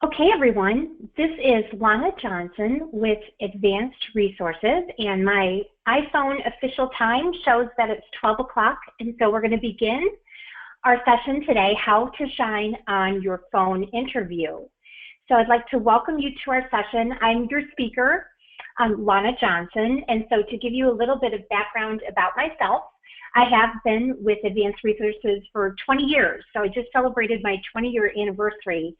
Okay, everyone, this is Lana Johnson with Advanced Resources, and my iPhone official time shows that it's 12 o'clock, and so we're going to begin our session today, How to Shine on Your Phone Interview. So I'd like to welcome you to our session. I'm your speaker, Lana Johnson, and so to give you a little bit of background about myself, I have been with Advanced Resources for 20 years, so I just celebrated my 20-year anniversary.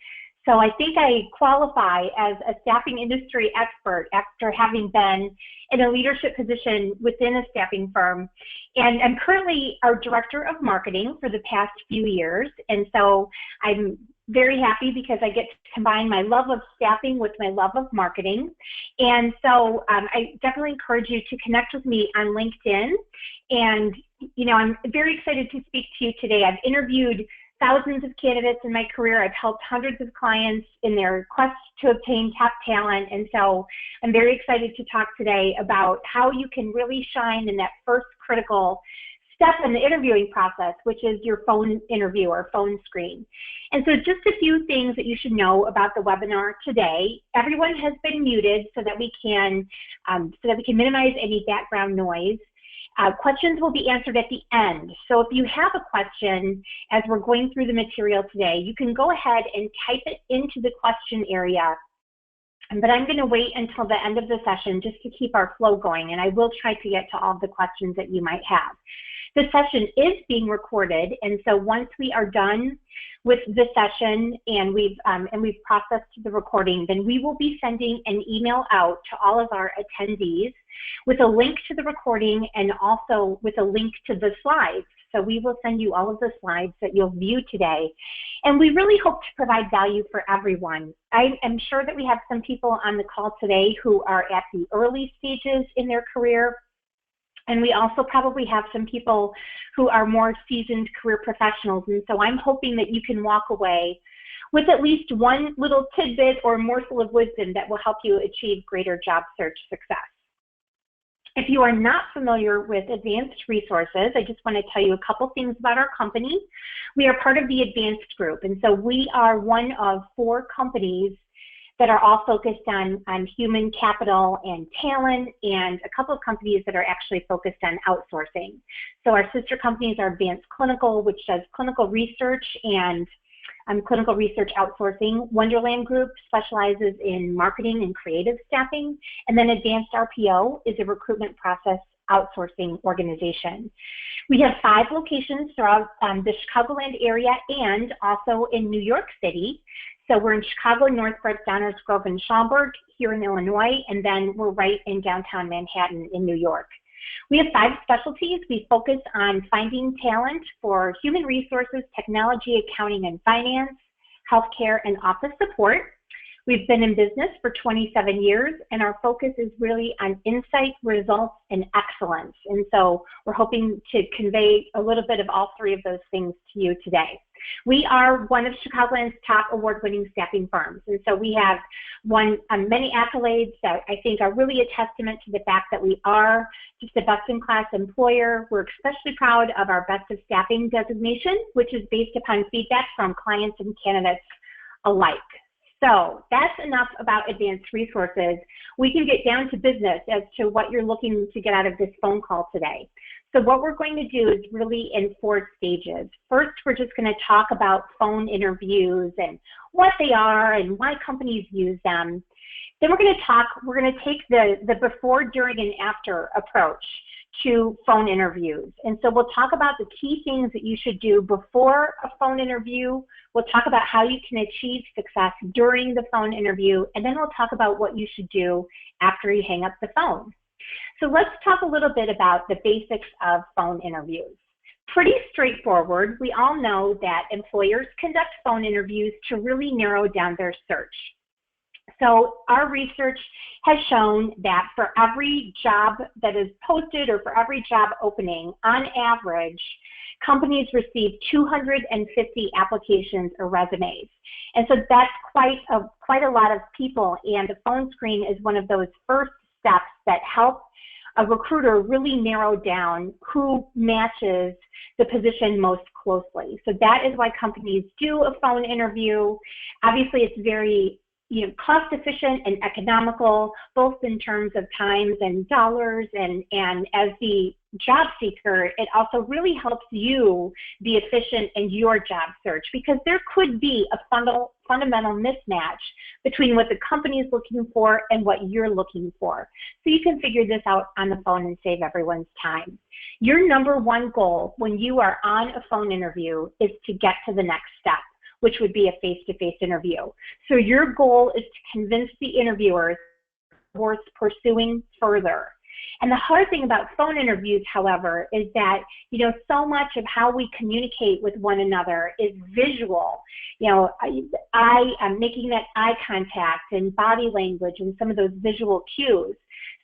So I think I qualify as a staffing industry expert after having been in a leadership position within a staffing firm. And I'm currently our director of marketing for the past few years. And so I'm very happy because I get to combine my love of staffing with my love of marketing. And so I definitely encourage you to connect with me on LinkedIn. And, you know, I'm very excited to speak to you today. I've interviewed thousands of candidates in my career. I've helped hundreds of clients in their quest to obtain top talent. And so I'm very excited to talk today about how you can really shine in that first critical step in the interviewing process, which is your phone interview or phone screen. And so just a few things that you should know about the webinar today. Everyone has been muted so that we can minimize any background noise. Questions will be answered at the end. So if you have a question as we're going through the material today, you can go ahead and type it into the question area. But I'm going to wait until the end of the session just to keep our flow going, and I will try to get to all the questions that you might have. The session is being recorded, and so once we are done with the session and we've processed the recording, then we will be sending an email out to all of our attendees with a link to the recording and also with a link to the slides. So we will send you all of the slides that you'll view today. And we really hope to provide value for everyone. I am sure that we have some people on the call today who are at the early stages in their career. And we also probably have some people who are more seasoned career professionals. And so I'm hoping that you can walk away with at least one little tidbit or morsel of wisdom that will help you achieve greater job search success. If you are not familiar with Advanced Resources, I just want to tell you a couple things about our company. We are part of the Advanced Group, and so we are one of 4 companies that are all focused on human capital and talent, and a couple of companies that are actually focused on outsourcing. So our sister companies are Advanced Clinical, which does clinical research and clinical research outsourcing. Wonderland Group specializes in marketing and creative staffing. And then Advanced RPO is a recruitment process outsourcing organization. We have 5 locations throughout the Chicagoland area and also in New York City. So we're in Chicago, Northbrook, Downers Grove, and Schaumburg here in Illinois, and then we're right in downtown Manhattan in New York. We have 5 specialties. We focus on finding talent for human resources, technology, accounting and finance, healthcare, and office support. We've been in business for 27 years, and our focus is really on insight, results, and excellence. And so we're hoping to convey a little bit of all 3 of those things to you today. We are one of Chicagoland's top award-winning staffing firms, and so we have won many accolades that I think are really a testament to the fact that we are just a best-in-class employer. We're especially proud of our Best of Staffing designation, which is based upon feedback from clients and candidates alike. So that's enough about Advanced Resources. We can get down to business as to what you're looking to get out of this phone call today. So what we're going to do is really in 4 stages. First, we're just going to talk about phone interviews and what they are and why companies use them. Then we're going to take the before, during, and after approach to phone interviews. And so we'll talk about the key things that you should do before a phone interview. We'll talk about how you can achieve success during the phone interview, and then we'll talk about what you should do after you hang up the phone. So let's talk a little bit about the basics of phone interviews. Pretty straightforward. We all know that employers conduct phone interviews to really narrow down their search. So our research has shown that for every job that is posted or for every job opening, on average, companies receive 250 applications or resumes. And so that's quite a lot of people, and the phone screen is one of those first steps that help a recruiter really narrow down who matches the position most closely. So that is why companies do a phone interview. Obviously, it's very cost efficient and economical, both in terms of times and dollars, and as the job seeker, it also really helps you be efficient in your job search, because there could be a fundamental mismatch between what the company is looking for and what you're looking for. So you can figure this out on the phone and save everyone's time. Your number one goal when you are on a phone interview is to get to the next step, which would be a face-to-face interview. So your goal is to convince the interviewers worth pursuing further. And the hard thing about phone interviews, however, is that, so much of how we communicate with one another is visual. I am making that eye contact and body language and some of those visual cues.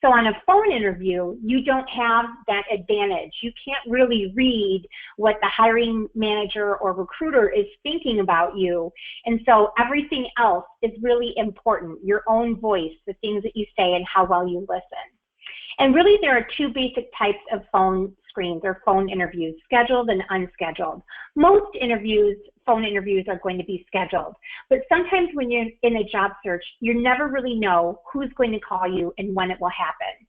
So on a phone interview, you don't have that advantage. You can't really read what the hiring manager or recruiter is thinking about you. And so everything else is really important, your own voice, the things that you say, and how well you listen. And really, there are two basic types of phone screens or phone interviews, scheduled and unscheduled. Most phone interviews are going to be scheduled, but sometimes when you're in a job search, you never really know who's going to call you and when it will happen.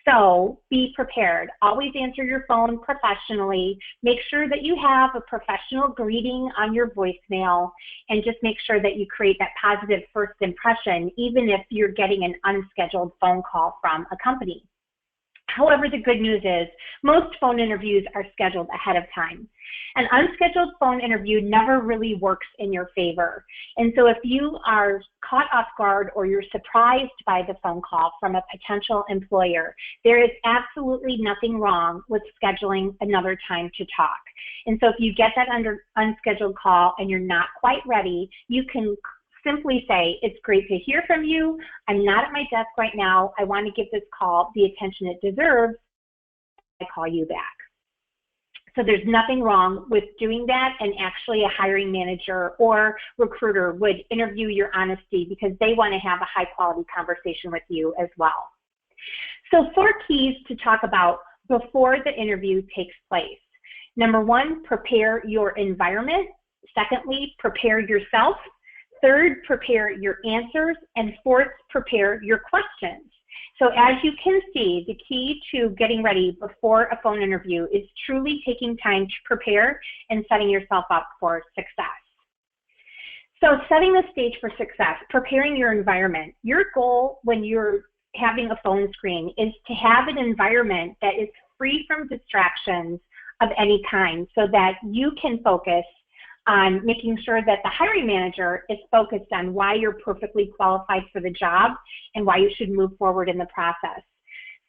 So be prepared. Always answer your phone professionally. Make sure that you have a professional greeting on your voicemail, and just make sure that you create that positive first impression, even if you're getting an unscheduled phone call from a company. However, the good news is most phone interviews are scheduled ahead of time. An unscheduled phone interview never really works in your favor. And so if you are caught off guard or you're surprised by the phone call from a potential employer, there is absolutely nothing wrong with scheduling another time to talk. And so if you get that unscheduled call and you're not quite ready, you can simply say, it's great to hear from you. I'm not at my desk right now. I want to give this call the attention it deserves. I call you back. So there's nothing wrong with doing that, and actually a hiring manager or recruiter would interview your honesty because they want to have a high quality conversation with you as well. So 4 keys to talk about before the interview takes place. Number 1, prepare your environment. Secondly, prepare yourself. Third, prepare your answers. And fourth, prepare your questions. So as you can see, the key to getting ready before a phone interview is truly taking time to prepare and setting yourself up for success. So setting the stage for success, preparing your environment. Your goal when you're having a phone screen is to have an environment that is free from distractions of any kind, so that you can focus on making sure that the hiring manager is focused on why you're perfectly qualified for the job and why you should move forward in the process.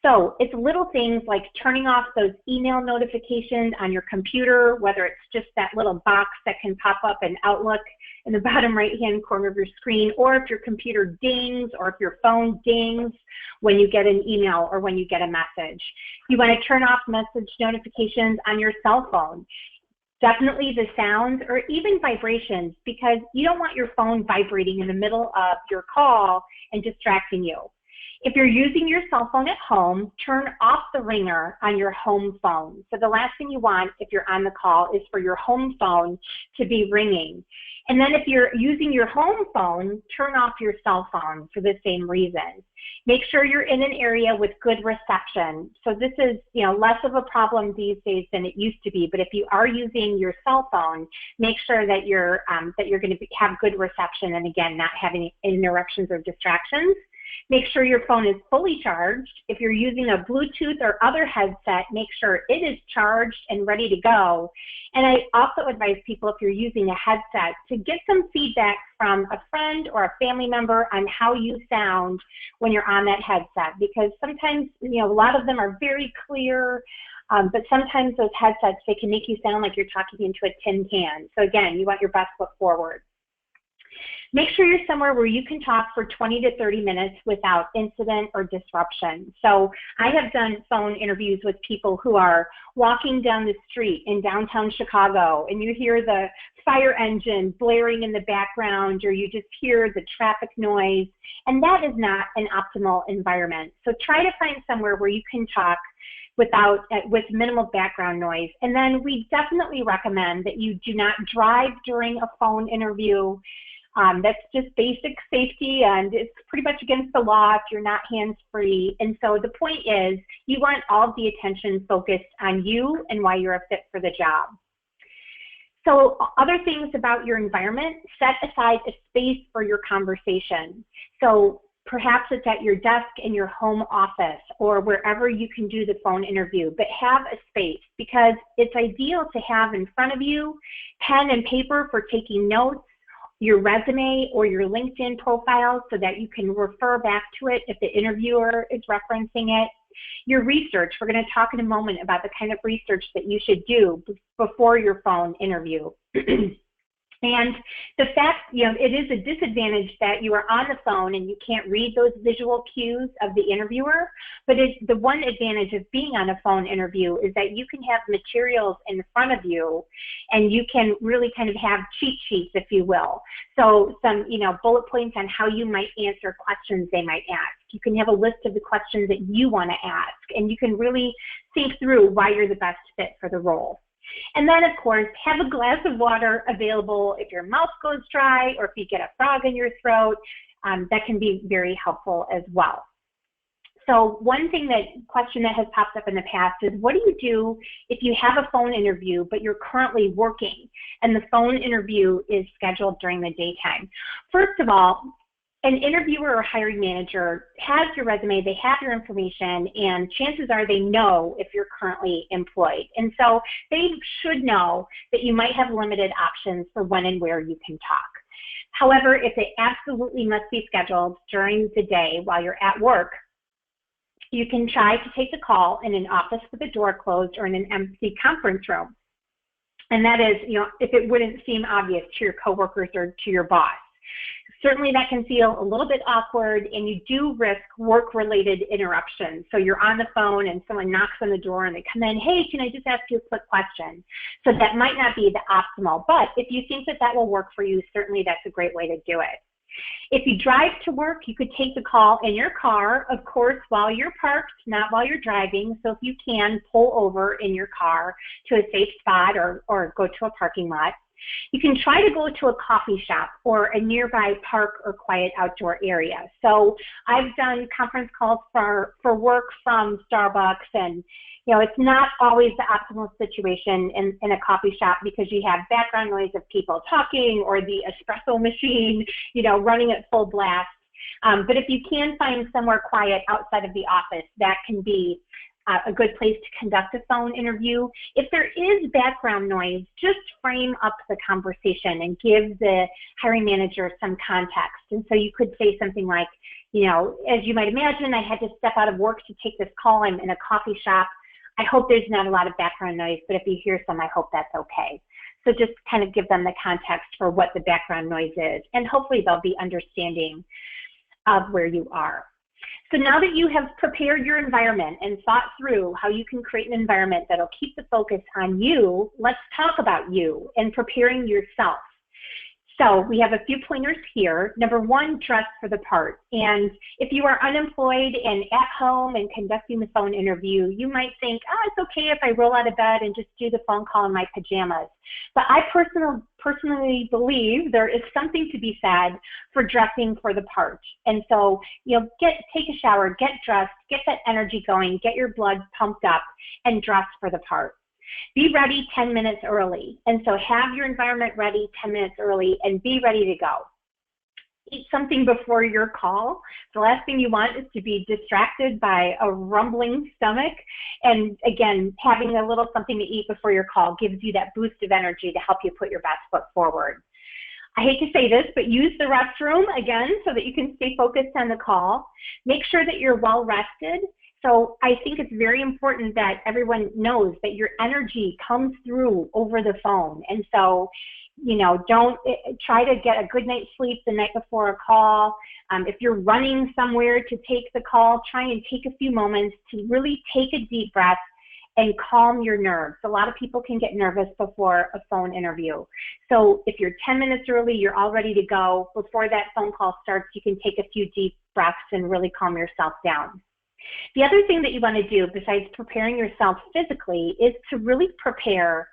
So it's little things like turning off those email notifications on your computer, whether it's just that little box that can pop up in Outlook in the bottom right-hand corner of your screen, or if your computer dings, or if your phone dings when you get an email or when you get a message. You want to turn off message notifications on your cell phone. Definitely the sounds or even vibrations, because you don't want your phone vibrating in the middle of your call and distracting you. If you're using your cell phone at home, turn off the ringer on your home phone. So the last thing you want if you're on the call is for your home phone to be ringing. And then if you're using your home phone, turn off your cell phone for the same reason. Make sure you're in an area with good reception. So this is, less of a problem these days than it used to be. But if you are using your cell phone, make sure that you're going to have good reception, and again, not having interruptions or distractions. Make sure your phone is fully charged. If you're using a Bluetooth or other headset, make sure it is charged and ready to go. And I also advise people, if you're using a headset, to get some feedback from a friend or a family member on how you sound when you're on that headset, because sometimes, a lot of them are very clear, but sometimes those headsets, they can make you sound like you're talking into a tin can. So again, you want your best foot forward. Make sure you're somewhere where you can talk for 20 to 30 minutes without incident or disruption. So I have done phone interviews with people who are walking down the street in downtown Chicago, and you hear the fire engine blaring in the background, or you just hear the traffic noise, and that is not an optimal environment. So try to find somewhere where you can talk with minimal background noise. And then we definitely recommend that you do not drive during a phone interview. That's just basic safety, and it's pretty much against the law if you're not hands-free. And so the point is, you want all of the attention focused on you and why you're a fit for the job. So other things about your environment: set aside a space for your conversation. So perhaps it's at your desk in your home office or wherever you can do the phone interview, but have a space, because it's ideal to have in front of you pen and paper for taking notes, your resume or your LinkedIn profile so that you can refer back to it if the interviewer is referencing it. Your research, we're going to talk in a moment about the kind of research that you should do before your phone interview. And the fact, it is a disadvantage that you are on the phone and you can't read those visual cues of the interviewer, but the one advantage of being on a phone interview is that you can have materials in front of you and you can really kind of have cheat sheets, if you will. So some, bullet points on how you might answer questions they might ask. You can have a list of the questions that you want to ask, and you can really think through why you're the best fit for the role. And then, of course, have a glass of water available if your mouth goes dry or if you get a frog in your throat. That can be very helpful as well. So one question that has popped up in the past is, what do you do if you have a phone interview but you're currently working and the phone interview is scheduled during the daytime? First of all, an interviewer or hiring manager has your resume, they have your information, and chances are they know if you're currently employed. And so they should know that you might have limited options for when and where you can talk. However, if it absolutely must be scheduled during the day while you're at work, you can try to take the call in an office with the door closed or in an empty conference room. And that is, if it wouldn't seem obvious to your coworkers or to your boss. Certainly that can feel a little bit awkward, and you do risk work-related interruptions. So you're on the phone and someone knocks on the door and they come in, hey, can I just ask you a quick question? So that might not be the optimal, but if you think that that will work for you, certainly that's a great way to do it. If you drive to work, you could take the call in your car, of course, while you're parked, not while you're driving. So if you can, pull over in your car to a safe spot or go to a parking lot. You can try to go to a coffee shop or a nearby park or quiet outdoor area. So I've done conference calls for work from Starbucks, and it's not always the optimal situation in a coffee shop because you have background noise of people talking or the espresso machine, running at full blast. But if you can find somewhere quiet outside of the office, that can be a good place to conduct a phone interview. If there is background noise, just frame up the conversation and give the hiring manager some context. And so you could say something like, as you might imagine, I had to step out of work to take this call. I'm in a coffee shop. I hope there's not a lot of background noise, but if you hear some, I hope that's okay. So just kind of give them the context for what the background noise is, and hopefully they'll be understanding of where you are. So now that you have prepared your environment and thought through how you can create an environment that'll keep the focus on you, let's talk about you and preparing yourself. So we have a few pointers here. Number one, dress for the part. And if you are unemployed and at home and conducting the phone interview, you might think, it's okay if I roll out of bed and just do the phone call in my pajamas. But I personally believe there is something to be said for dressing for the part. And so, take a shower, get dressed, get that energy going, get your blood pumped up, and dress for the part. Be ready 10 minutes early. And so have your environment ready 10 minutes early and be ready to go. Eat something before your call. The last thing you want is to be distracted by a rumbling stomach. And again, having a little something to eat before your call gives you that boost of energy to help you put your best foot forward. I hate to say this, but use the restroom again so that you can stay focused on the call. Make sure that you're well rested. So I think it's very important that everyone knows that your energy comes through over the phone. And so, don't try to get a good night's sleep the night before a call. If you're running somewhere to take the call, try and take a few moments to really take a deep breath and calm your nerves. A lot of people can get nervous before a phone interview. So if you're 10 minutes early, you're all ready to go. Before that phone call starts, you can take a few deep breaths and really calm yourself down. The other thing that you want to do besides preparing yourself physically is to really prepare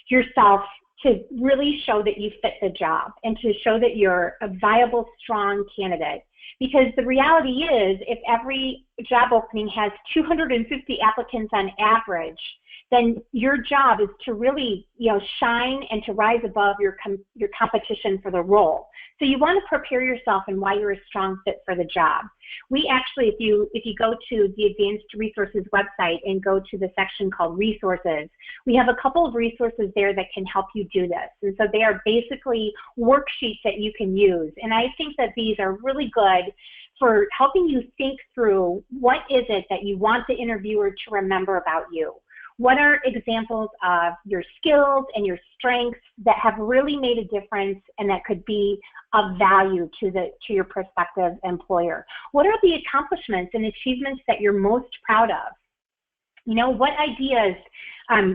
yourself to really show that you fit the job and to show that you're a viable, strong candidate. Because the reality is, if every job opening has 250 applicants on average, then your job is to really, shine and to rise above your competition for the role. So you want to prepare yourself and why you're a strong fit for the job. We actually, if you go to the Advanced Resources website and go to the section called Resources, we have a couple of resources there that can help you do this. And so they are basically worksheets that you can use. And I think that these are really good for helping you think through what is it that you want the interviewer to remember about you. What are examples of your skills and your strengths that have really made a difference and that could be of value to your prospective employer? What are the accomplishments and achievements that you're most proud of? What ideas,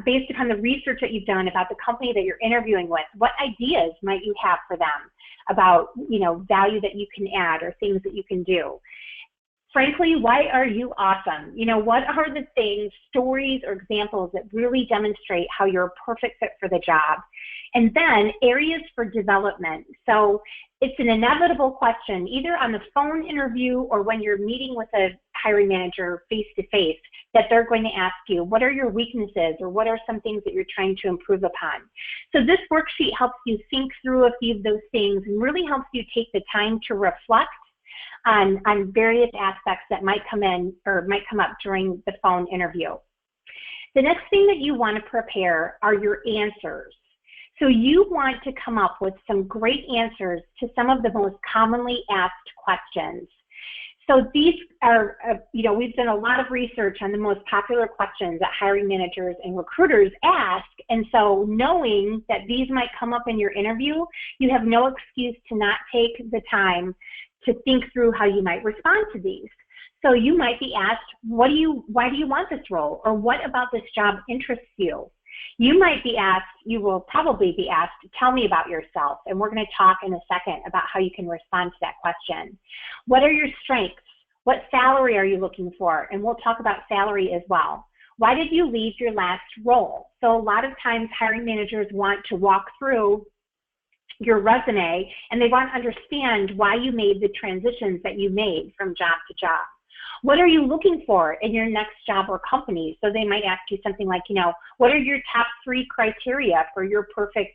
based upon the research that you've done about the company that you're interviewing with, what ideas might you have for them about, value that you can add or things that you can do? Frankly, why are you awesome? What are the things, stories, or examples that really demonstrate how you're a perfect fit for the job? And then areas for development. So it's an inevitable question, either on the phone interview or when you're meeting with a hiring manager face-to-face, that they're going to ask you, what are your weaknesses, or what are some things that you're trying to improve upon? So this worksheet helps you think through a few of those things and really helps you take the time to reflect on various aspects that might come in or might come up during the phone interview. The next thing that you want to prepare are your answers. So you want to come up with some great answers to some of the most commonly asked questions. So these are, we've done a lot of research on the most popular questions that hiring managers and recruiters ask, and so knowing that these might come up in your interview, you have no excuse to not take the time to think through how you might respond to these. So you might be asked, why do you want this role? Or what about this job interests you? You might be asked, you will probably be asked, tell me about yourself. And we're going to talk in a second about how you can respond to that question. What are your strengths? What salary are you looking for? And we'll talk about salary as well. Why did you leave your last role? So a lot of times hiring managers want to walk through your resume and they want to understand why you made the transitions that you made from job to job. What are you looking for in your next job or company? So they might ask you something like, what are your top 3 criteria for your perfect,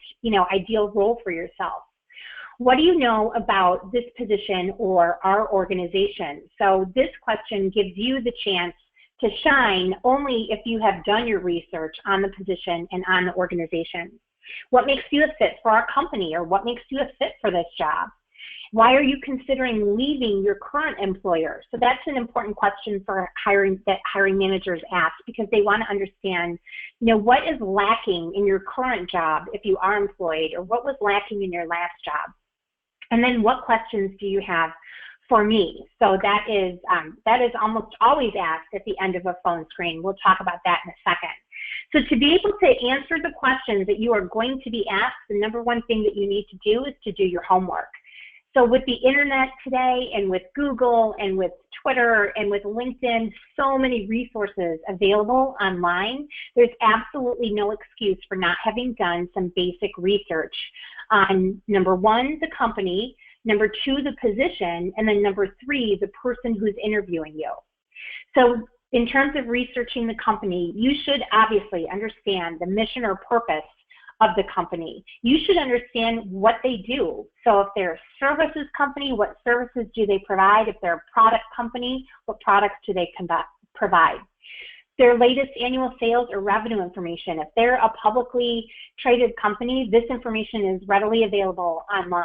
ideal role for yourself? What do you know about this position or our organization? So this question gives you the chance to shine only if you have done your research on the position and on the organization. What makes you a fit for our company, or what makes you a fit for this job? Why are you considering leaving your current employer? So that's an important question for hiring managers ask, because they want to understand, what is lacking in your current job if you are employed, or what was lacking in your last job? And then what questions do you have for me? So that is almost always asked at the end of a phone screen. We'll talk about that in a second. So to be able to answer the questions that you are going to be asked, the number one thing that you need to do is to do your homework. So with the internet today, and with Google, and with Twitter, and with LinkedIn, so many resources available online, there's absolutely no excuse for not having done some basic research on, number 1, the company, number 2, the position, and then number 3, the person who's interviewing you. So in terms of researching the company, you should obviously understand the mission or purpose of the company. You should understand what they do. So if they're a services company, what services do they provide? If they're a product company, what products do they provide? Their latest annual sales or revenue information. If they're a publicly traded company, this information is readily available online.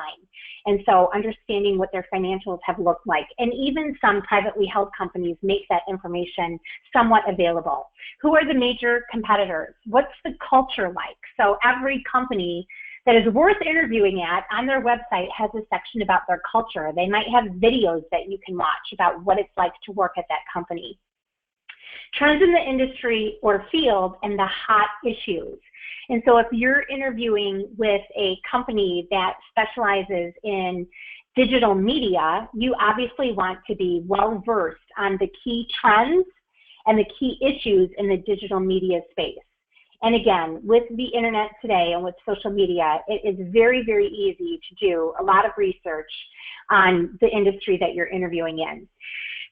And so understanding what their financials have looked like. And even some privately held companies make that information somewhat available. Who are the major competitors? What's the culture like? So every company that is worth interviewing at on their website has a section about their culture. They might have videos that you can watch about what it's like to work at that company. Trends in the industry or field and the hot issues. And so if you're interviewing with a company that specializes in digital media, you obviously want to be well versed on the key trends and the key issues in the digital media space. And again, with the internet today and with social media, it is very, very easy to do a lot of research on the industry that you're interviewing in.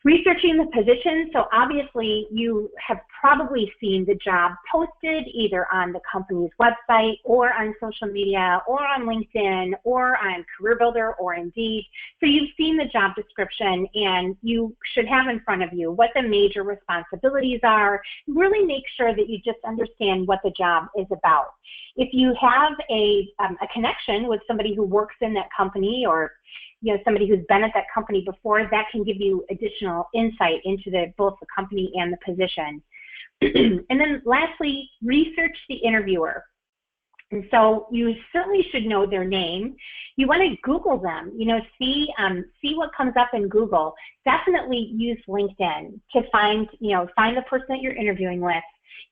Researching the position, so obviously you have probably seen the job posted either on the company's website or on social media or on LinkedIn or on CareerBuilder or Indeed. So you've seen the job description and you should have in front of you what the major responsibilities are. Really make sure that you just understand what the job is about. If you have a connection with somebody who works in that company or somebody who's been at that company before, that can give you additional insight into both the company and the position. And then lastly, research the interviewer. And so you certainly should know their name. You want to Google them, see what comes up in Google. Definitely use LinkedIn to find the person that you're interviewing with.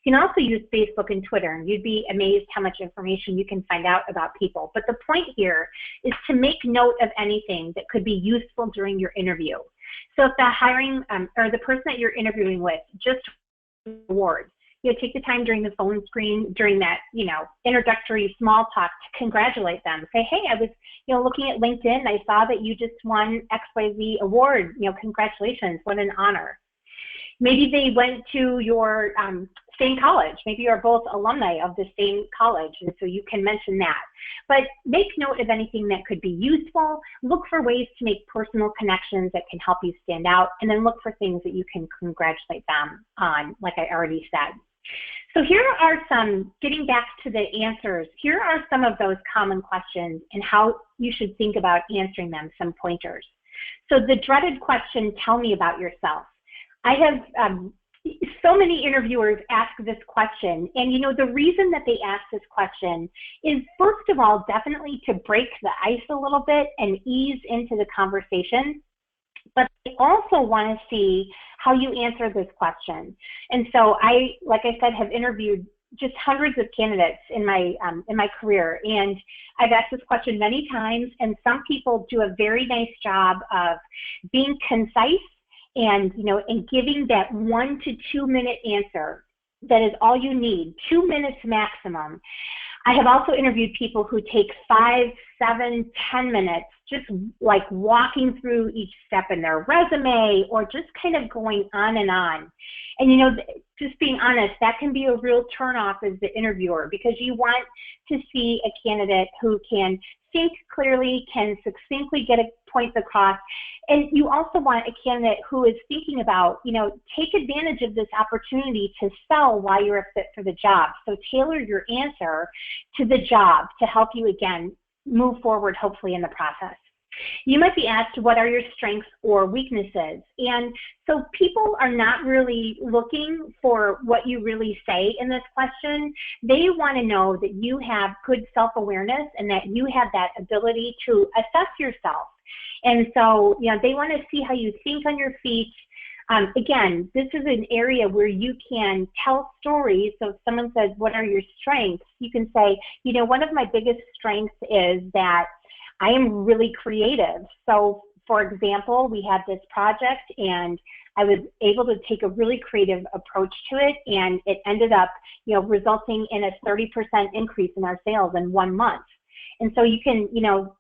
You can also use Facebook and Twitter, and you'd be amazed how much information you can find out about people. But the point here is to make note of anything that could be useful during your interview. So if the hiring or the person that you're interviewing with just awards, take the time during the phone screen, during that, introductory small talk to congratulate them. Say, hey, I was, looking at LinkedIn, I saw that you just won XYZ award. Congratulations, what an honor. Maybe they went to your same college. Maybe you're both alumni of the same college, and so you can mention that. But make note of anything that could be useful. Look for ways to make personal connections that can help you stand out, and then look for things that you can congratulate them on, like I already said. So here are some, getting back to the answers, here are some of those common questions and how you should think about answering them, some pointers. So the dreaded question, tell me about yourself. I have so many interviewers ask this question, and the reason that they ask this question is, first of all, definitely to break the ice a little bit and ease into the conversation, but they also want to see how you answer this question. And so I, like I said, have interviewed just hundreds of candidates in my career, and I've asked this question many times, and some people do a very nice job of being concise and giving that 1 to 2 minute answer. That is all you need, 2 minutes maximum. I have also interviewed people who take 5, 7, 10 minutes just like walking through each step in their resume or just kind of going on and on. And just being honest, that can be a real turnoff as the interviewer, because you want to see a candidate who can think clearly, can succinctly get points across. And you also want a candidate who is thinking about, take advantage of this opportunity to sell why you're a fit for the job. So tailor your answer to the job to help you, again, move forward, hopefully, in the process. You might be asked, what are your strengths or weaknesses? And so people are not really looking for what you really say in this question. They want to know that you have good self-awareness and that you have that ability to assess yourself. And so, they want to see how you think on your feet. Again, this is an area where you can tell stories. So if someone says, what are your strengths? You can say, one of my biggest strengths is that I am really creative. So for example, we had this project and I was able to take a really creative approach to it, and it ended up, resulting in a 30% increase in our sales in 1 month. And so you can,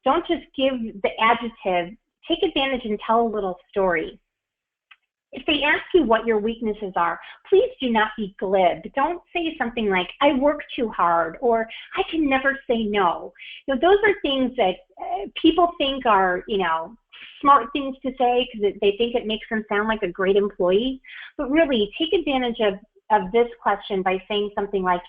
don't just give the adjective, take advantage and tell a little story. If they ask you what your weaknesses are, please do not be glib. Don't say something like, I work too hard, or I can never say no. Those are things that people think are, smart things to say because they think it makes them sound like a great employee. But really, take advantage of this question by saying something like,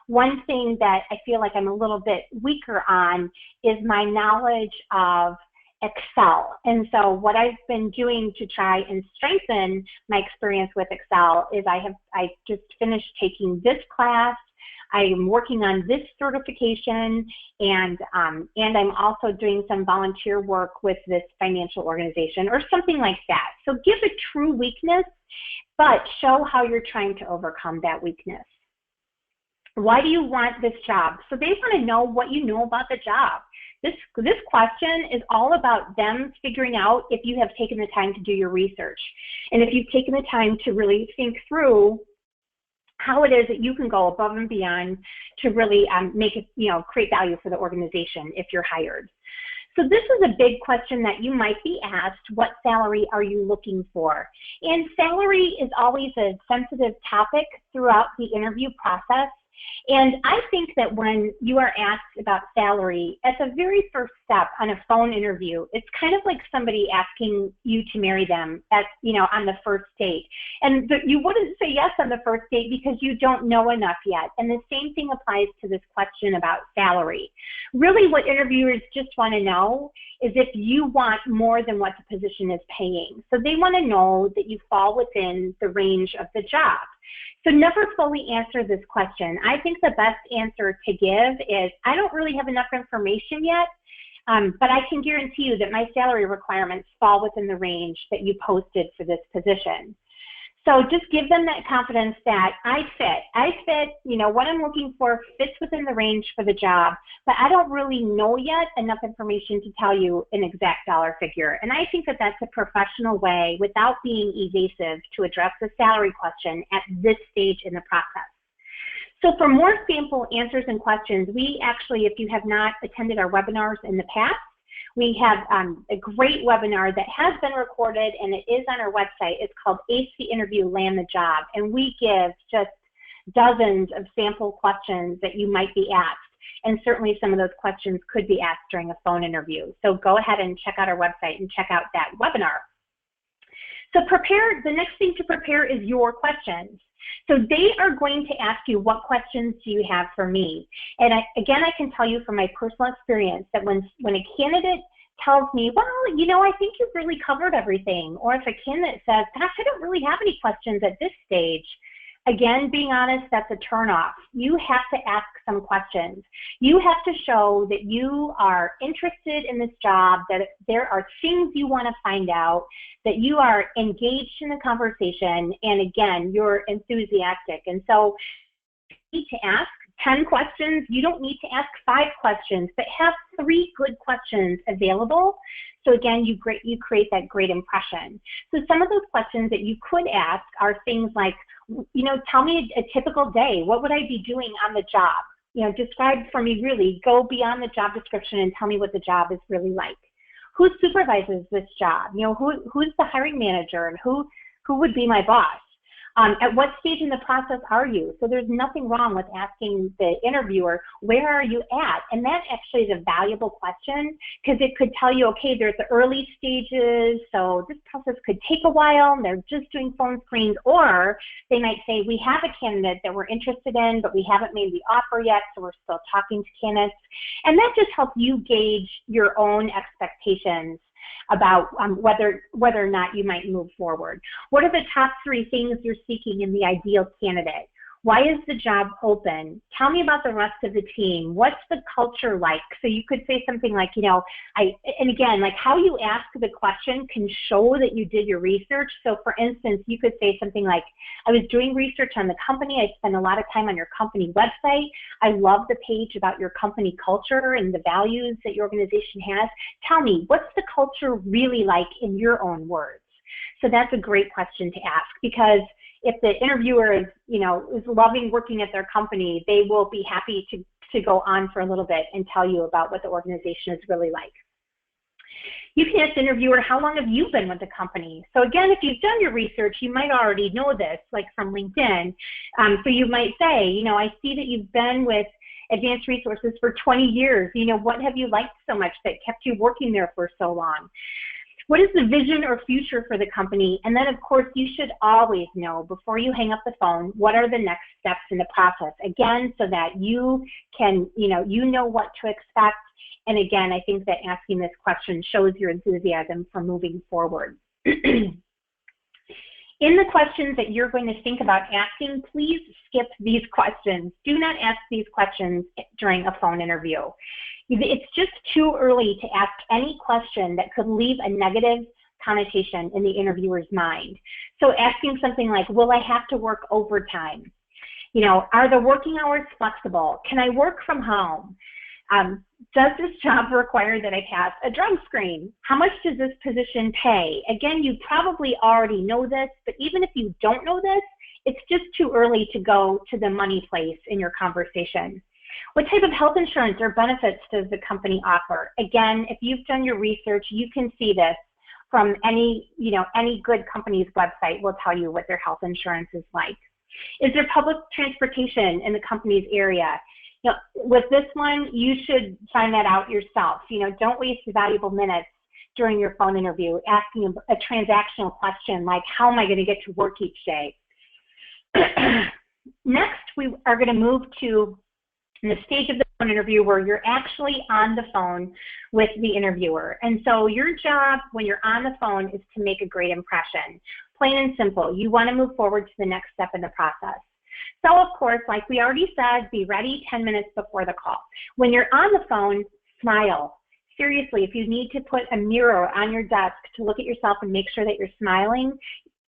one thing that I feel like I'm a little bit weaker on is my knowledge of Excel. And so what I've been doing to try and strengthen my experience with Excel is I just finished taking this class. I am working on this certification, and I'm also doing some volunteer work with this financial organization or something like that. So give a true weakness, but show how you're trying to overcome that weakness. Why do you want this job? So they want to know what you know about the job. This question is all about them figuring out if you have taken the time to do your research, and if you've taken the time to really think through how it is that you can go above and beyond to really make it, create value for the organization if you're hired. So this is a big question that you might be asked: what salary are you looking for? And salary is always a sensitive topic throughout the interview process. And I think that when you are asked about salary, at the very first step on a phone interview, it's kind of like somebody asking you to marry them on the first date. And you wouldn't say yes on the first date because you don't know enough yet. And the same thing applies to this question about salary. Really, what interviewers just want to know is if you want more than what the position is paying. So they want to know that you fall within the range of the job. So never fully answer this question. I think the best answer to give is, I don't really have enough information yet, but I can guarantee you that my salary requirements fall within the range that you posted for this position. So just give them that confidence that I fit, what I'm looking for fits within the range for the job, but I don't really know yet enough information to tell you an exact dollar figure. And I think that that's a professional way, without being evasive, to address the salary question at this stage in the process. So for more sample answers and questions, we actually, if you have not attended our webinars in the past, we have a great webinar that has been recorded, and it is on our website. It's called Ace the Interview, Land the Job, and we give just dozens of sample questions that you might be asked, and certainly some of those questions could be asked during a phone interview. So go ahead and check out our website and check out that webinar. So the next thing to prepare is your questions. So they are going to ask you, what questions do you have for me? And again, I can tell you from my personal experience that when a candidate tells me, well, I think you've really covered everything, or if a candidate says, gosh, I don't really have any questions at this stage, again, being honest, that's a turnoff. You have to ask some questions. You have to show that you are interested in this job, that there are things you want to find out, that you are engaged in the conversation, and again, you're enthusiastic. And so you need to ask 10 questions. You don't need to ask 5 questions, but have 3 good questions available. So again, you create that great impression. So some of those questions that you could ask are things like, tell me a typical day. What would I be doing on the job? Describe for me, really go beyond the job description and tell me what the job is really like. Who supervises this job? Who's the hiring manager, and who would be my boss? At what stage in the process are you? So there's nothing wrong with asking the interviewer, where are you at? And that actually is a valuable question, because it could tell you, okay, they're at the early stages, so this process could take a while, and they're just doing phone screens. Or they might say, we have a candidate that we're interested in, but we haven't made the offer yet, so we're still talking to candidates. And that just helps you gauge your own expectations about whether or not you might move forward. What are the top 3 things you're seeking in the ideal candidate? Why is the job open? Tell me about the rest of the team. What's the culture like? So you could say something like, and again, like how you ask the question can show that you did your research. So for instance, you could say something like, I was doing research on the company. I spent a lot of time on your company website. I love the page about your company culture and the values that your organization has. Tell me, what's the culture really like in your own words? So that's a great question to ask, because if the interviewer is loving working at their company, they will be happy to go on for a little bit and tell you about what the organization is really like. You can ask the interviewer, how long have you been with the company? So again, if you've done your research, you might already know this, like from LinkedIn. So you might say, I see that you've been with Advanced Resources for 20 years. What have you liked so much that kept you working there for so long? What is the vision or future for the company? And then, of course, you should always know before you hang up the phone, what are the next steps in the process? Again, so that you can, you know what to expect. And again, I think that asking this question shows your enthusiasm for moving forward. In the questions that you're going to think about asking, please skip these questions. Do not ask these questions during a phone interview. It's just too early to ask any question that could leave a negative connotation in the interviewer's mind. So asking something like, will I have to work overtime? Are the working hours flexible? Can I work from home? Does this job require that I pass a drug screen? How much does this position pay? Again, you probably already know this, but even if you don't know this, it's just too early to go to the money place in your conversation. What type of health insurance or benefits does the company offer? Again, if you've done your research, you can see this from any good company's website will tell you what their health insurance is like. Is there public transportation in the company's area? With this one, you should find that out yourself. Don't waste valuable minutes during your phone interview asking a transactional question like, how am I going to get to work each day? Next, we are going to move to the stage of the phone interview where you're actually on the phone with the interviewer. And so your job when you're on the phone is to make a great impression. Plain and simple. You want to move forward to the next step in the process. So, of course, like we already said, be ready 10 minutes before the call. When you're on the phone, smile. Seriously, if you need to put a mirror on your desk to look at yourself and make sure that you're smiling,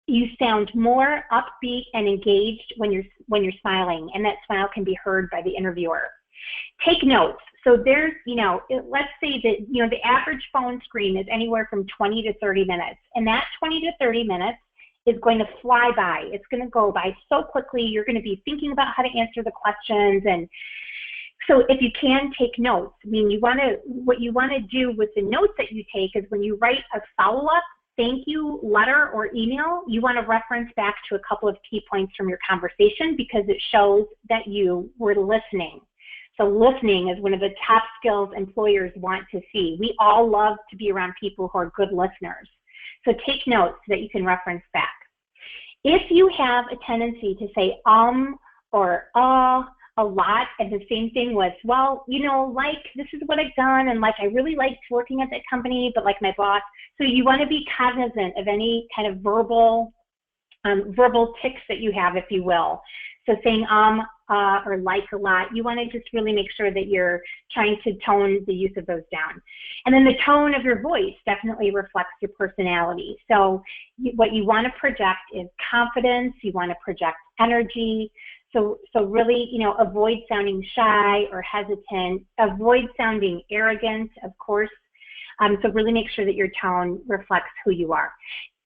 you sound more upbeat and engaged when you're smiling, and that smile can be heard by the interviewer. Take notes. So there's, let's say that, the average phone screen is anywhere from 20 to 30 minutes, and that 20 to 30 minutes is going to fly by. It's going to go by so quickly. You're going to be thinking about how to answer the questions. And so if you can take notes, what you want to do with the notes that you take is when you write a follow-up thank you letter or email, you want to reference back to a couple of key points from your conversation because it shows that you were listening. So listening is one of the top skills employers want to see. We all love to be around people who are good listeners. So take notes so that you can reference back. If you have a tendency to say or a lot, and the same thing was, well, this is what I've done, and I really liked working at that company, but my boss. So you want to be cognizant of any kind of verbal tics that you have, if you will. So saying or a lot, you want to just really make sure that you're trying to tone the use of those down. And then the tone of your voice definitely reflects your personality. So what you want to project is confidence, you want to project energy. So really, avoid sounding shy or hesitant, avoid sounding arrogant, of course. So really make sure that your tone reflects who you are.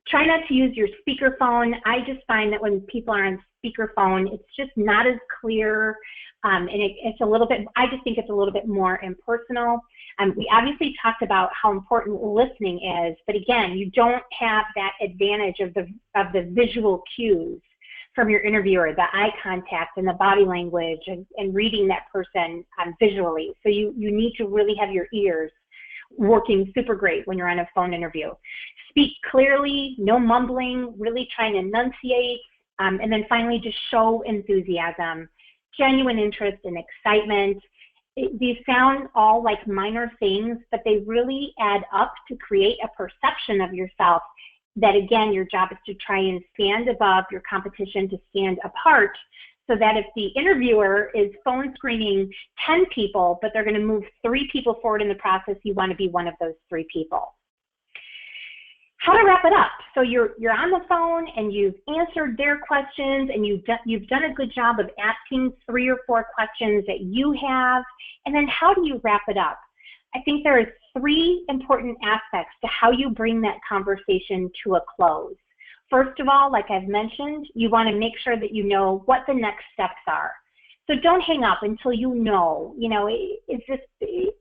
Try not to use your speakerphone. I just find that when people are on speakerphone, it's just not as clear, and it's a little bit, I just think it's a little bit more impersonal. We obviously talked about how important listening is, but again, you don't have that advantage of the visual cues from your interviewer, the eye contact and the body language and reading that person visually. So you need to really have your ears working super great when you're on a phone interview. Speak clearly, no mumbling, really try and enunciate, and then finally just show enthusiasm, genuine interest and excitement. These sound all like minor things, but they really add up to create a perception of yourself that, again, your job is to try and stand above your competition, to stand apart, so that if the interviewer is phone screening 10 people, but they're going to move 3 people forward in the process, you want to be one of those 3 people. How to wrap it up. So you're on the phone and you've answered their questions and you've done a good job of asking 3 or 4 questions that you have. And then how do you wrap it up? I think there are 3 important aspects to how you bring that conversation to a close. First of all, like I've mentioned, you want to make sure that you know what the next steps are. So don't hang up until you know,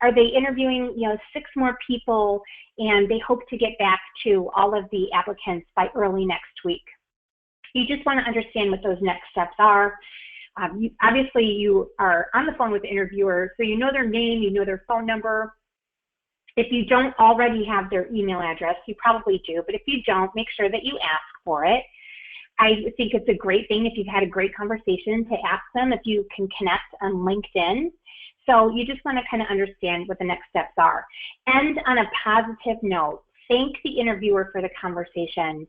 are they interviewing, 6 more people and they hope to get back to all of the applicants by early next week. You just want to understand what those next steps are. Obviously, you are on the phone with the interviewer, so you know their name, you know their phone number. If you don't already have their email address, you probably do, but if you don't, make sure that you ask for it. I think it's a great thing if you've had a great conversation to ask them if you can connect on LinkedIn. So you just want to kind of understand what the next steps are. End on a positive note. Thank the interviewer for the conversation.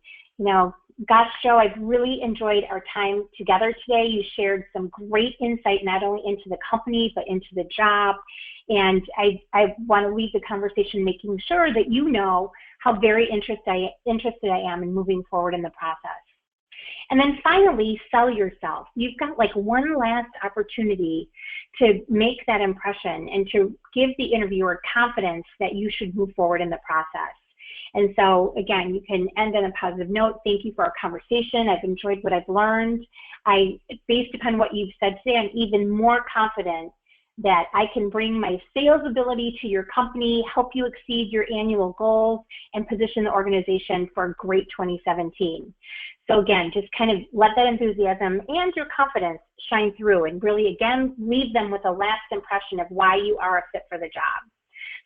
Gosh, Joe, I've really enjoyed our time together today. You shared some great insight not only into the company but into the job. And I want to leave the conversation making sure that you know how very interested I am in moving forward in the process. And then finally, sell yourself. You've got like one last opportunity to make that impression and to give the interviewer confidence that you should move forward in the process. And so again, you can end on a positive note. Thank you for our conversation. I've enjoyed what I've learned. Based upon what you've said today, I'm even more confident that I can bring my sales ability to your company, help you exceed your annual goals, and position the organization for a great 2017. So again, just kind of let that enthusiasm and your confidence shine through and really, again, leave them with a last impression of why you are a fit for the job.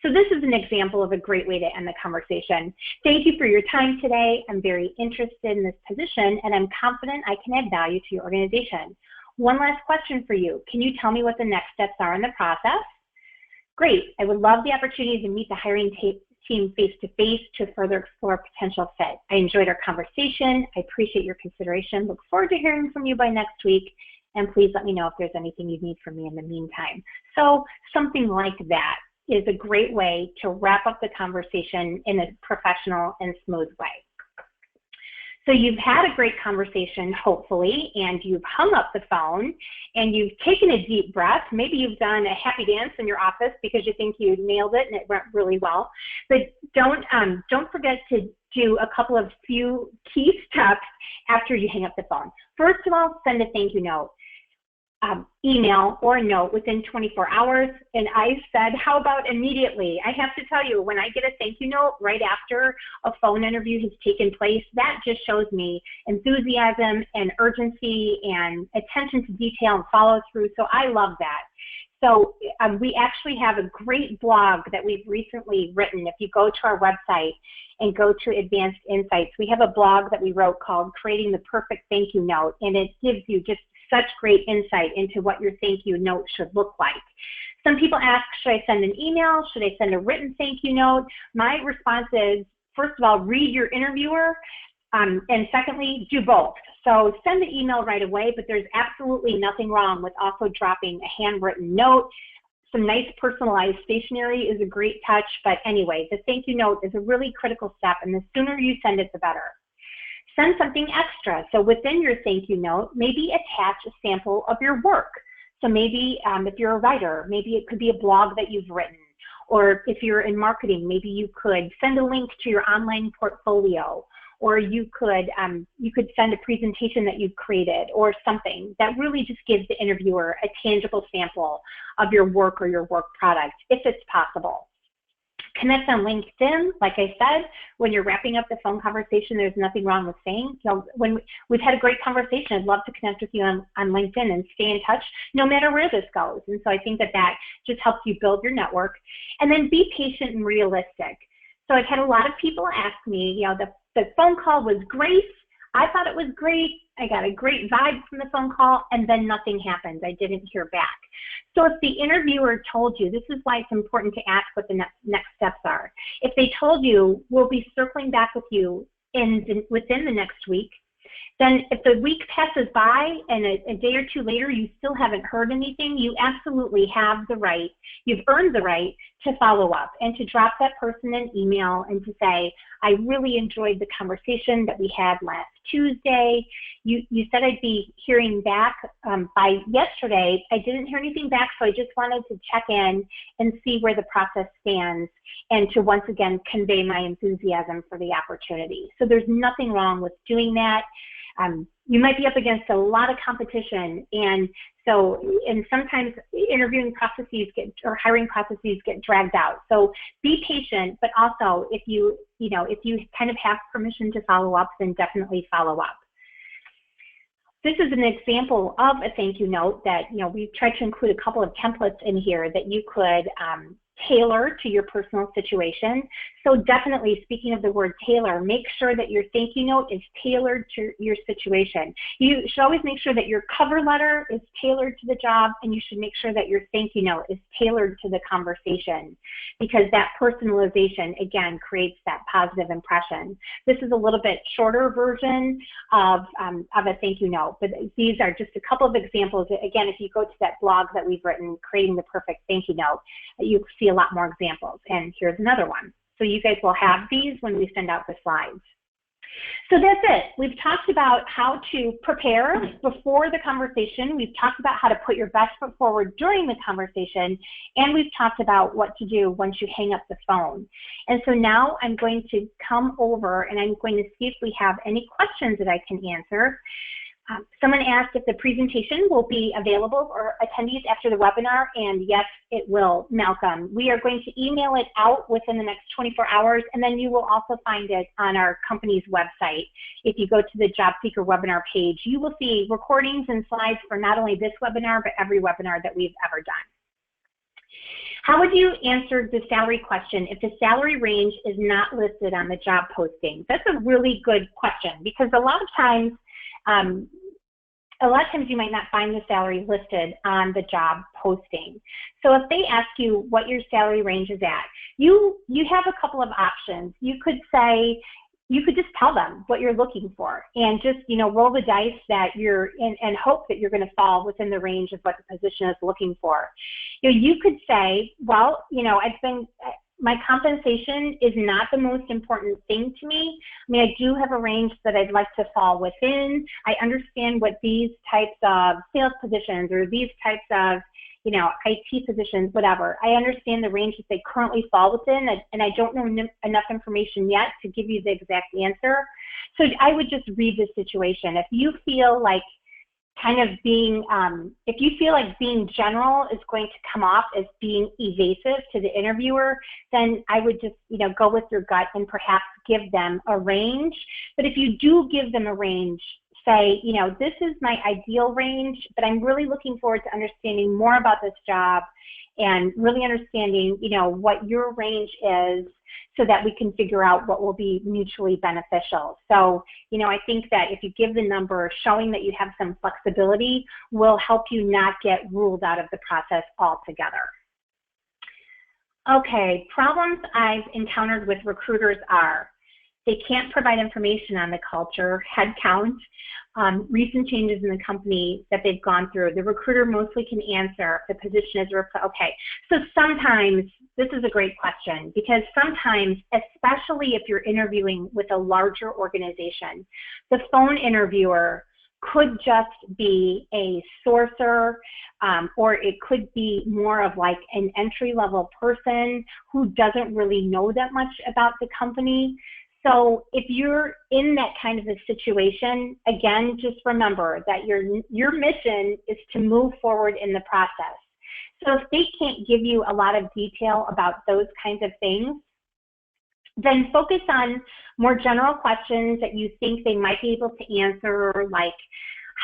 So this is an example of a great way to end the conversation. Thank you for your time today. I'm very interested in this position, and I'm confident I can add value to your organization. One last question for you. Can you tell me what the next steps are in the process? Great. I would love the opportunity to meet the hiring team face-to-face to further explore potential fit. I enjoyed our conversation. I appreciate your consideration. Look forward to hearing from you by next week. And please let me know if there's anything you need from me in the meantime. So something like that is a great way to wrap up the conversation in a professional and smooth way. So you've had a great conversation, hopefully, and you've hung up the phone and you've taken a deep breath. Maybe you've done a happy dance in your office because you think you nailed it and it went really well. But don't forget to do a couple of few key steps after you hang up the phone. First of all, send a thank you note. Email or a note within 24 hours. And I said, how about immediately? I have to tell you, when I get a thank you note right after a phone interview has taken place, that just shows me enthusiasm and urgency and attention to detail and follow through. So I love that. So we actually have a great blog that we've recently written. If you go to our website and go to Advanced Insights, we have a blog that we wrote called Creating the Perfect Thank You Note, and it gives you just such great insight into what your thank you note should look like. Some people ask, should I send an email? Should I send a written thank you note? My response is, first of all, read your interviewer, and secondly, do both. So send the email right away, but there's absolutely nothing wrong with also dropping a handwritten note. Some nice personalized stationery is a great touch, but anyway, the thank you note is a really critical step, and the sooner you send it, the better. Send something extra. So within your thank you note, maybe attach a sample of your work. So maybe if you're a writer, maybe it could be a blog that you've written. Or if you're in marketing, maybe you could send a link to your online portfolio. Or you could send a presentation that you've created or something that really just gives the interviewer a tangible sample of your work or your work product, if it's possible. Connect on LinkedIn. Like I said, when you're wrapping up the phone conversation, there's nothing wrong with saying, when we've had a great conversation, I'd love to connect with you on LinkedIn and stay in touch no matter where this goes. And so I think that just helps you build your network. And then be patient and realistic. So I've had a lot of people ask me, the phone call was great. I thought it was great. I got a great vibe from the phone call, and then nothing happened. I didn't hear back. So if the interviewer told you, this is why it's important to ask what the next steps are. If they told you, we'll be circling back with you within the next week, then if the week passes by and a day or two later you still haven't heard anything, you absolutely have the right, you've earned the right to follow up and to drop that person an email and to say, I really enjoyed the conversation that we had last Tuesday. You said I'd be hearing back by yesterday. I didn't hear anything back, so I just wanted to check in and see where the process stands and to once again convey my enthusiasm for the opportunity. So there's nothing wrong with doing that. You might be up against a lot of competition, and sometimes interviewing processes or hiring processes get dragged out. So be patient, but also if you kind of have permission to follow up, then definitely follow up. This is an example of a thank you note that we've tried to include a couple of templates in here that you could tailor to your personal situation. So definitely, speaking of the word tailor, make sure that your thank you note is tailored to your situation. You should always make sure that your cover letter is tailored to the job, and you should make sure that your thank you note is tailored to the conversation, because that personalization, again, creates that positive impression. This is a little bit shorter version of a thank you note, but these are just a couple of examples. Again, if you go to that blog that we've written, Creating the Perfect Thank You Note, you see a lot more examples, and here's another one. So you guys will have these when we send out the slides. So that's it. We've talked about how to prepare before the conversation. We've talked about how to put your best foot forward during the conversation. And we've talked about what to do once you hang up the phone. And so now I'm going to come over and I'm going to see if we have any questions that I can answer. Someone asked if the presentation will be available for attendees after the webinar, and yes, it will, Malcolm. We are going to email it out within the next 24 hours, and then you will also find it on our company's website. If you go to the Job Seeker webinar page, you will see recordings and slides for not only this webinar, but every webinar that we've ever done. How would you answer the salary question if the salary range is not listed on the job posting? That's a really good question, because a lot of times you might not find the salary listed on the job posting. So if they ask you what your salary range is at, you have a couple of options. You could say, you could just tell them what you're looking for and just, roll the dice that you're in and hope that you're going to fall within the range of what the position is looking for. You could say, well, my compensation is not the most important thing to me. I mean, I do have a range that I'd like to fall within. I understand what these types of sales positions or these types of, IT positions, whatever. I understand the range that they currently fall within, and I don't know enough information yet to give you the exact answer. So I would just read the situation. If you feel like being general is going to come off as being evasive to the interviewer, then I would just, go with your gut and perhaps give them a range. But if you do give them a range, say, this is my ideal range, but I'm really looking forward to understanding more about this job and really understanding, what your range is so that we can figure out what will be mutually beneficial. So, I think that if you give the number, showing that you have some flexibility will help you not get ruled out of the process altogether. Okay, problems I've encountered with recruiters are they can't provide information on the culture, headcount, recent changes in the company that they've gone through. The recruiter mostly can answer if the position is okay. So sometimes, this is a great question, because sometimes, especially if you're interviewing with a larger organization, the phone interviewer could just be a sourcer, or it could be more of like an entry-level person who doesn't really know that much about the company. So if you're in that kind of a situation, again, just remember that your mission is to move forward in the process. So if they can't give you a lot of detail about those kinds of things, then focus on more general questions that you think they might be able to answer, like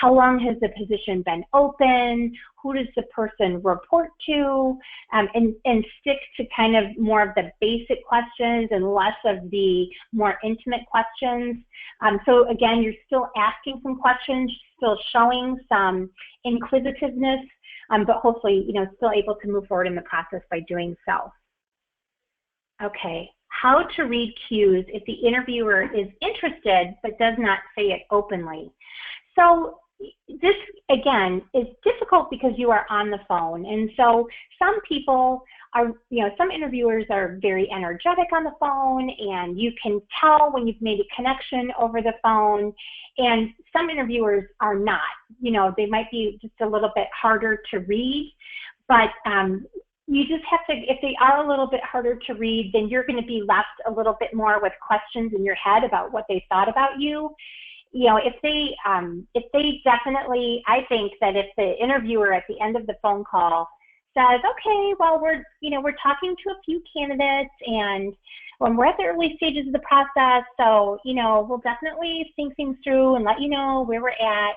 how long has the position been open, who does the person report to, and stick to kind of more of the basic questions and less of the more intimate questions. So again, you're still asking some questions, still showing some inquisitiveness, but hopefully, still able to move forward in the process by doing so. Okay, how to read cues if the interviewer is interested but does not say it openly. So this, again, is difficult because you are on the phone. And so some people are, some interviewers are very energetic on the phone, and you can tell when you've made a connection over the phone. And some interviewers are not. They might be just a little bit harder to read, but you just have to, if they are a little bit harder to read, then you're going to be left a little bit more with questions in your head about what they thought about you. If they definitely, I think that if the interviewer at the end of the phone call says, okay, well, we're talking to a few candidates, and we're at the early stages of the process, so, we'll definitely think things through and let you know where we're at.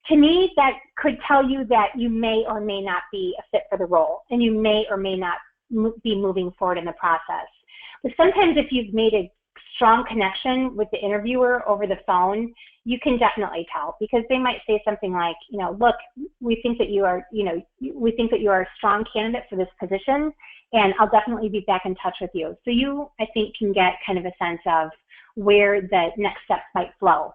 To me, that could tell you that you may or may not be a fit for the role, and you may or may not be moving forward in the process. But sometimes if you've made a strong connection with the interviewer over the phone, you can definitely tell, because they might say something like, look, we think that you are, we think that you are a strong candidate for this position, and I'll definitely be back in touch with you. So you, I think, can get kind of a sense of where the next steps might flow.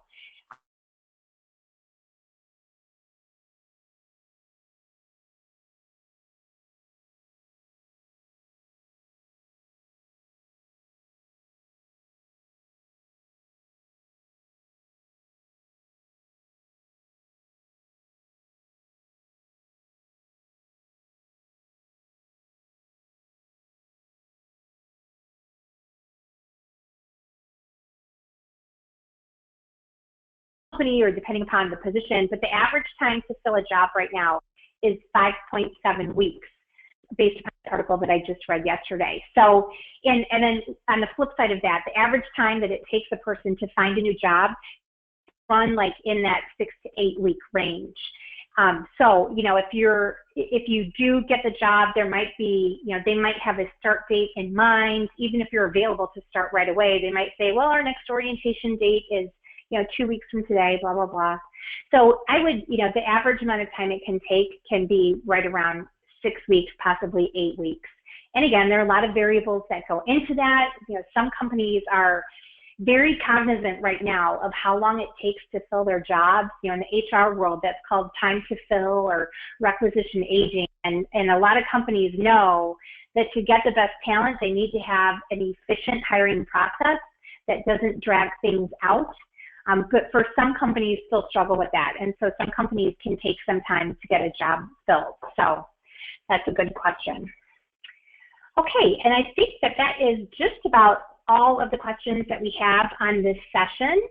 company or depending upon the position, but the average time to fill a job right now is 5.7 weeks based on the article that I just read yesterday. So, and then on the flip side of that, the average time that it takes a person to find a new job run like in that 6 to 8 week range. So, you know, if you do get the job, there might be, you know, they might have a start date in mind. Even if you're available to start right away, they might say, well, our next orientation date is, you know, 2 weeks from today, blah, blah, blah. So I would, you know, the average amount of time it can take can be right around 6 weeks, possibly 8 weeks. And again, there are a lot of variables that go into that. You know, some companies are very cognizant right now of how long it takes to fill their jobs. You know, in the HR world, that's called time to fill or requisition aging. And a lot of companies know that to get the best talent, they need to have an efficient hiring process that doesn't drag things out. But for some companies still struggle with that. And so some companies can take some time to get a job filled. So that's a good question. Okay, and I think that that is just about all of the questions that we have on this session.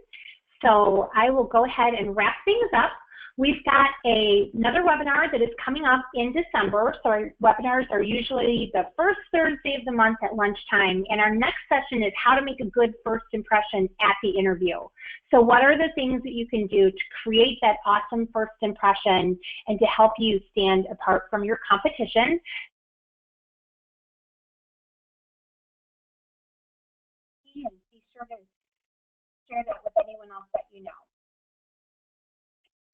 So I will go ahead and wrap things up. We've got another webinar that is coming up in December. So our webinars are usually the first Thursday of the month at lunchtime. And our next session is how to make a good first impression at the interview. So what are the things that you can do to create that awesome first impression and to help you stand apart from your competition? And be sure to share that with anyone else that you know.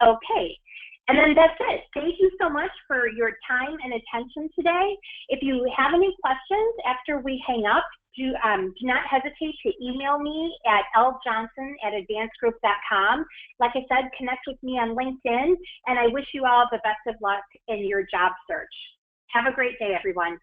Okay, and then that's it. Thank you so much for your time and attention today. If you have any questions after we hang up, do not hesitate to email me at ljohnson@advancedgroup.com. Like I said, connect with me on LinkedIn, and I wish you all the best of luck in your job search. Have a great day, everyone.